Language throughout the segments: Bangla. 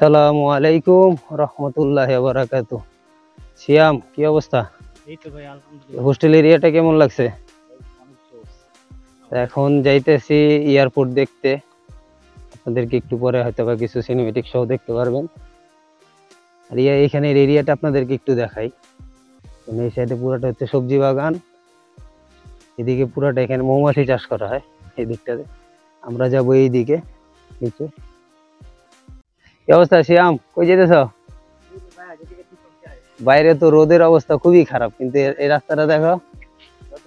আসসালামু আলাইকুম রহমতুল্লাহি ওয়া বারাকাতুহু। সিয়াম, কি অবস্থা? এই তো ভাই আলহামদুলিল্লাহ। হোস্টেল এরিয়াটা কেমন লাগছে? অনেক জোস। এখন যাইতেছি এয়ারপোর্ট দেখতে। আপনাদেরকে একটু পরে হয়তো বা কিছু সিনেমেটিক শো দেখতে পারবেন। আর এখানের এরিয়াটা আপনাদেরকে একটু দেখাই। এই সাইডে পুরোটা হচ্ছে সবজি বাগান, এদিকে পুরোটা এখানে মৌমাছি চাষ করা হয়। এই দিকটাতে আমরা যাবো এই দিকে নিচে। কি অবস্থা সিয়াম, কই যেতেছ? বাইরে তো রোদের অবস্থা খুবই খারাপ, কিন্তু এই রাস্তাটা দেখো,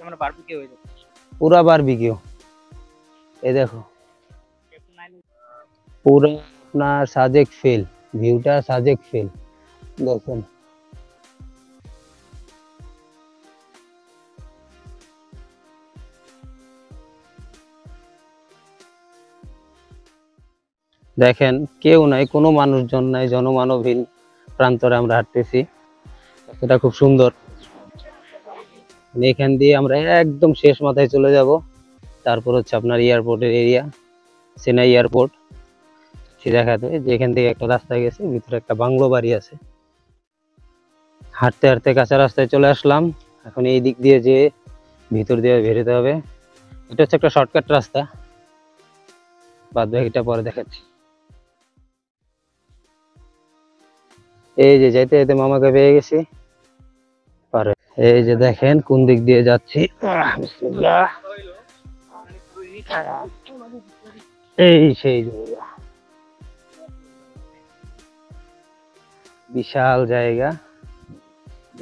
আমরা বারবিকিউ হয়ে যাচ্ছে। পুরা বারবিকিউ। এই দেখো, পুরো আপনার সাজেক ফিল, ভিউটা সাজেক ফিল দেখেন। দেখেন কেউ নাই, কোনো মানুষজন নাই, জনমানবহীন প্রান্তরে আমরা হাঁটতেছি। এটা খুব সুন্দর। এখান দিয়ে আমরা একদম শেষ মাথায় চলে যাব। তারপর হচ্ছে আপনার এয়ারপোর্টের এরিয়া, চেন্নাই এয়ারপোর্ট। দেখাতে যে এখান থেকে একটা রাস্তা গেছে, ভিতরে একটা বাংলো বাড়ি আছে। হাঁটতে হাঁটতে কাঁচা রাস্তায় চলে আসলাম। এখন এই দিক দিয়ে যে ভিতর দিয়ে বেরোতে হবে। এটা হচ্ছে একটা শর্টকাট রাস্তা, বাদ বাকিটা পরে দেখাচ্ছি। এই যে যাইতে যাইতে মামাকে পেয়ে গেছি পারে। এই যে দেখেন কোন দিক দিয়ে যাচ্ছি। বিসমিল্লাহ। এই সেই জায়গা, বিশাল জায়গা।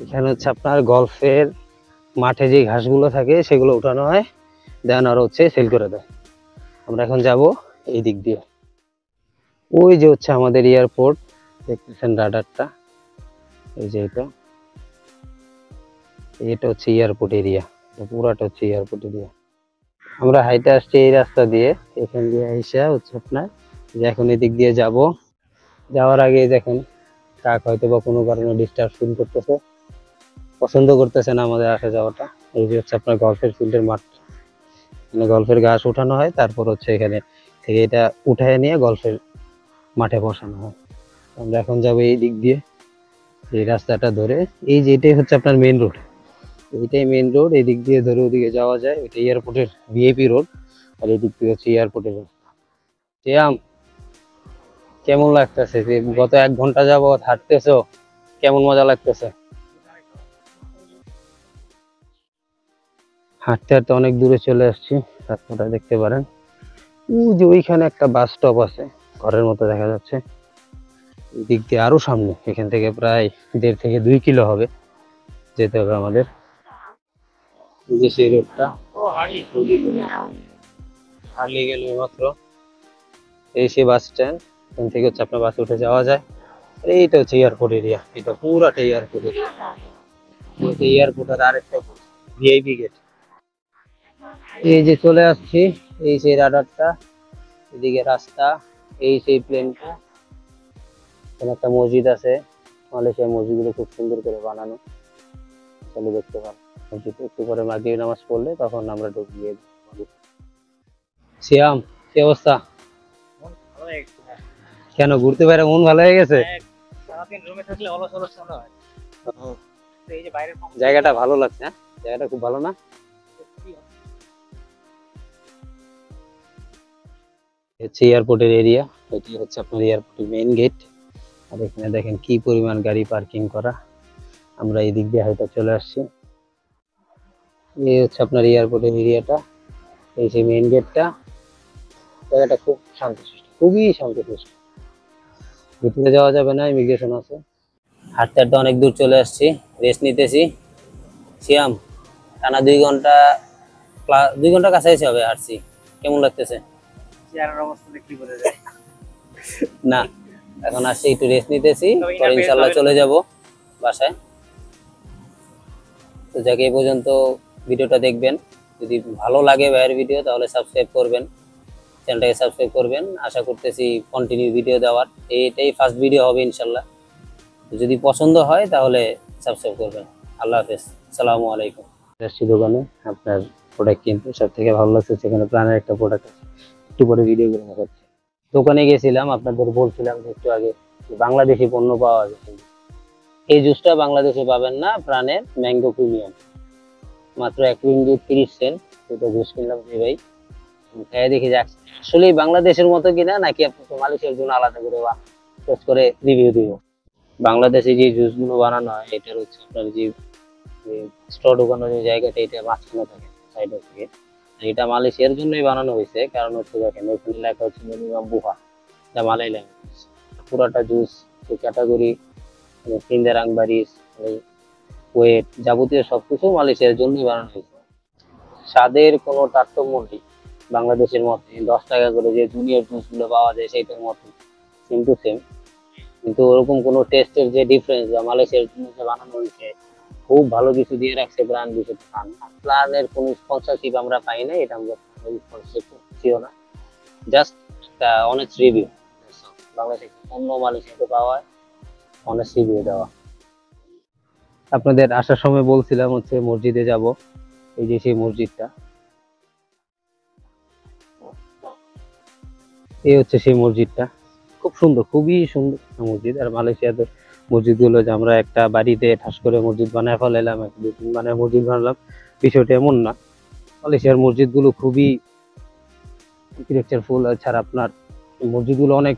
এখানে হচ্ছে আপনার গল্ফের মাঠে যে ঘাসগুলো থাকে সেগুলো উঠানো হয়, দেন আর হচ্ছে সেল করে দেয়। আমরা এখন যাব এই দিক দিয়ে। ওই যে হচ্ছে আমাদের এয়ারপোর্ট, দেখতেছেন রাডারটা, এই যে এটা হচ্ছে এয়ারপোর্ট এরিয়া। পুরাটা হচ্ছে এয়ারপোর্ট এরিয়া। আমরা হাইটে আসছি এই রাস্তা দিয়ে, এখান দিয়ে এসে হচ্ছে আপনার যে এখন এদিক দিয়ে যাব। যাওয়ার আগে দেখেন কাক হয়তো বা কোনো কারণে ডিস্টার্ব ফিল করতেছে, পছন্দ করতেছে না আমাদের আসা যাওয়াটা। এই যে হচ্ছে আপনার গল্ফের ফিল্ডের মাঠ, মানে গল্ফের ঘাস উঠানো হয়, তারপর হচ্ছে এখানে থেকে এটা উঠায় নিয়ে গল্ফের মাঠে বসানো হয়। আমরা এখন যাবো এই দিক দিয়ে, এই রাস্তাটা ধরে। এই যে এটাই হচ্ছে আপনার মেইন রোড, এইটাই মেইন রোড। এই দিক দিয়ে ধরে ওদিকে যাওয়া যায়, এটা এয়ারপোর্টের ভিআইপি রোড। আর এই দিক দিয়ে হচ্ছে এয়ারপোর্টের রোড। শ্যাম, কেমন লাগতেছে যে গত 1 ঘন্টা যাবত হাঁটতেছো? কেমন মজা লাগতেছে? হাঁটতে হাঁটতে অনেক দূরে চলে আসছি, রাস্তাটা দেখতে পারেন। ওই যে ওইখানে একটা বাস স্টপ আছে, ঘরের মতো দেখা যাচ্ছে। এই দিক দিয়ে আরো সামনে, এখান থেকে প্রায় 1.5 থেকে 2 কিলো হবে যেতে হবে আমাদের। এই যে সেই রোডটা, হারিয়ে গেল মাত্র। এই সেই বাস স্ট্যান্ড, এখান থেকে হচ্ছে আপনার বাসে উঠে যাওয়া যায়। আর এইটা হচ্ছে এয়ারপোর্ট এরিয়া, এটা পুরাটা এয়ারপোর্ট এরিয়া। এয়ারপোর্টের আরেকটা ভিআইপি গেট। এই যে চলে আসছি, এই সেই রাডারটা, এদিকে রাস্তা, এই সেই প্লেনটা। এখানে একটা মসজিদ আছে, মালয়েশিয়ার মসজিদগুলো খুব সুন্দর করে বানানো, চলে দেখতে পান। মসজিদে একটু পরে মাগরিব নামাজ পড়লে তখন আমরা ঢুকিয়ে। সিয়াম, কি অবস্থা? কেন ঘুরতে বাইরে মন ভালো হয়ে গেছে? সারাদিন রুমে থাকলে অলস অলস মনে হয়। তো এই যে বাইরের জায়গাটা ভালো লাগছে, হ্যাঁ জায়গাটা খুব ভালো না? হচ্ছে এয়ারপোর্টের এরিয়া, এটি হচ্ছে আপনার এয়ারপোর্টের মেইন গেট। আর এখানে দেখেন কি পরিমাণ গাড়ি পার্কিং করা। আমরা এই দিক দিয়ে হয়তো চলে আসছি। এই হচ্ছে আপনার এয়ারপোর্টের এরিয়াটা, এই যে মেইন গেটটা। জায়গাটা খুব শান্তশিষ্ট, খুবই শান্তশিষ্ট। ভিতরে যাওয়া যাবে না, ইমিগ্রেশন আছে। হাঁটতে হাঁটতে অনেক দূর চলে আসছি, রেস্ট নিতেছি। সিয়াম, টানা 2 ঘন্টা, 2 ঘন্টা কাছাকাছি হবে হাঁটছি। কেমন লাগতেছে? চেয়ারের অবস্থা দেখতে বোঝা যায় না, এখন আসছি একটু রেস্ট নিতেছি, পরে ইনশাল্লাহ চলে যাব বাসায়। তো যাকে এই পর্যন্ত ভিডিওটা দেখবেন, যদি ভালো লাগে ভাইয়ের ভিডিও তাহলে সাবস্ক্রাইব করবেন, চ্যানেলটাকে সাবস্ক্রাইব করবেন। আশা করতেছি কন্টিনিউ ভিডিও দেওয়ার, এটাই ফার্স্ট ভিডিও হবে ইনশাল্লাহ। যদি পছন্দ হয় তাহলে সাবস্ক্রাইব করবেন। আল্লাহ হাফেজ, আসসালামু আলাইকুম। আসছি দোকানে আপনার প্রোডাক্ট কিনতে, সব থেকে ভালো লাগছে সেখানে প্রাণের একটা প্রোডাক্ট আছে, একটু পরে ভিডিও করে দেখাচ্ছি। দোকানে গেছিলাম, আপনাদের বলছিলাম যে একটু আগে বাংলাদেশি পণ্য পাওয়া যায়। এই জুসটা বাংলাদেশে পাবেন না, প্রাণের ম্যাঙ্গো প্রিমিয়াম, মাত্র 1 রিঙ্গিট 30 সেন্ট। দুটো জুস কিনলাম যে ভাই, খেয়ে দেখি যে আসলে বাংলাদেশের মতো কিনা নাকি আপনাকে মালয়েশিয়ার জন্য আলাদা করে বা টেস্ট করে রিভিউ দিব। বাংলাদেশে যে জুস গুলো বানানো হয় এটার হচ্ছে আপনার যে স্ট্র ঢোকানোর যে জায়গাটা, এটা মাঝখানে থাকে সাইডে থেকে। এটা মালয়েশিয়ার জন্যই বানানো হয়েছে, কারণ হচ্ছে দেখেন এখানে লেখা হচ্ছে মিনিমাম বুহা, যা মালয় ল্যাঙ্গুয়েজ। পুরাটা জুস ক্যাটাগরি, সিন্দারাং বারিস, ওয়েট, যাবতীয় সবকিছু মালয়েশিয়ার জন্যই বানানো হয়েছে। স্বাদের কোনো তারতম্য নেই বাংলাদেশের মতো 10 টাকা করে যে জুনিয়র জুস গুলো পাওয়া যায় সেটার মতো সেম টু সেম। কিন্তু ওরকম কোনো টেস্টের যে ডিফারেন্স বা মালয়েশিয়ার জন্য যে বানানো হয়েছে, খুব ভালো কিছু দিয়ে রাখছে প্রাণ কিছু খান। প্ল্যানের কোনো স্পন্সরশিপ আমরা পাই না, এটা আমরা স্পন্সরশিপ করছিও না, জাস্ট একটা অনেস্ট রিভিউ। বাংলাদেশে অন্য মালয়েশিয়াতে পাওয়া অনেস্ট রিভিউ দেওয়া। আপনাদের আসার সময় বলছিলাম হচ্ছে মসজিদে যাব, এই যে সেই মসজিদটা, এই হচ্ছে সেই মসজিদটা। খুব সুন্দর, খুবই সুন্দর একটা মসজিদ। আর মালয়েশিয়াতে মসজিদ গুলো যে আমরা একটা বাড়িতে ঠাস করে মসজিদ বানায় ফেলাইলাম, এক দুই তিন বানায় মসজিদ বানালাম, বিষয়টা এমন না। মালয়েশিয়ার মসজিদ গুলো খুবই আর্কিটেকচারফুল। ছাড়া আপনার মসজিদ গুলো অনেক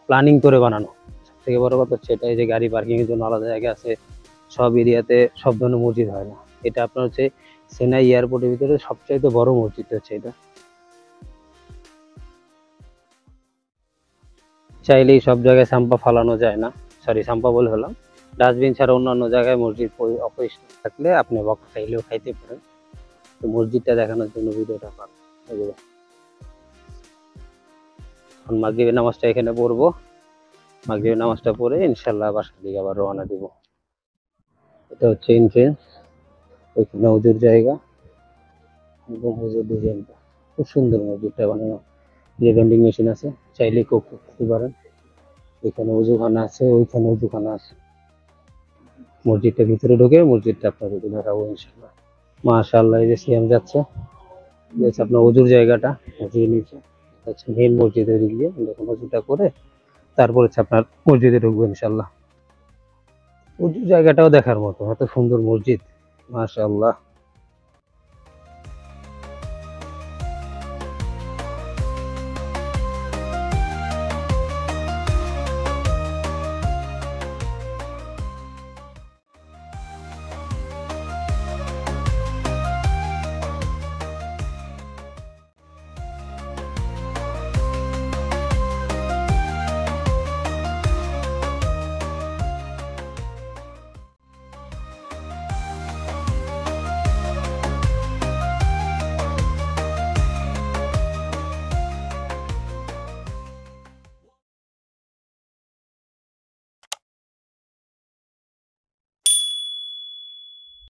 প্ল্যানিং করে বানানো। সবথেকে বড় কথা হচ্ছে এটা, এই যে গাড়ি পার্কিং এর জন্য আলাদা জায়গা আছে, সব এরিয়াতে সব ধরনের মসজিদ হয় না। এটা আপনার হচ্ছে সেনাই এয়ারপোর্টের ভিতরে সবচাইতে বড় মসজিদ হচ্ছে এটা। চাইলেই সব জায়গায় সাম্পা ফালানো যায় না, সরি সাম্পা বলে হলাম, ডাস্টবিন ছাড়া অন্যান্য জায়গায় মসজিদ অপরিষ্কার থাকলে আপনি বক খাইলেও খাইতে পারেন। তো মসজিদটা দেখানোর জন্য ভিডিওটা পান। এখন মাগরিবের নামাজটা এখানে পড়বো, মাগরিবের নামাজটা পড়ে ইনশাল্লাহ বাসার দিকে আবার রওনা দিব। এটা হচ্ছে এন্ট্রেন্স, ওইখানে ওজুর জায়গা, গম্বুজের ডিজাইনটা খুব সুন্দর। মসজিদটা বানানো, যে ভেন্ডিং মেশিন আছে চাইলে কোক করতে পারেন। এখানে উজুখানা আছে, ওইখানে উজুখানা আছে। মসজিদটা ভিতরে ঢুকে মসজিদটা আপনাদেরকে দেখাবো ইনশাল্লাহ। মাশাআল্লাহ, এই যে সিএম যাচ্ছে, এই হচ্ছে আপনার উজুর জায়গাটা, মসজিদের নিচে হচ্ছে মেন মসজিদের দিক দিয়ে। দেখুন উজুটা করে তারপর হচ্ছে আপনার মসজিদে ঢুকবো ইনশাল্লাহ। উজুর জায়গাটাও দেখার মতো, এত সুন্দর মসজিদ, মাশাআল্লাহ।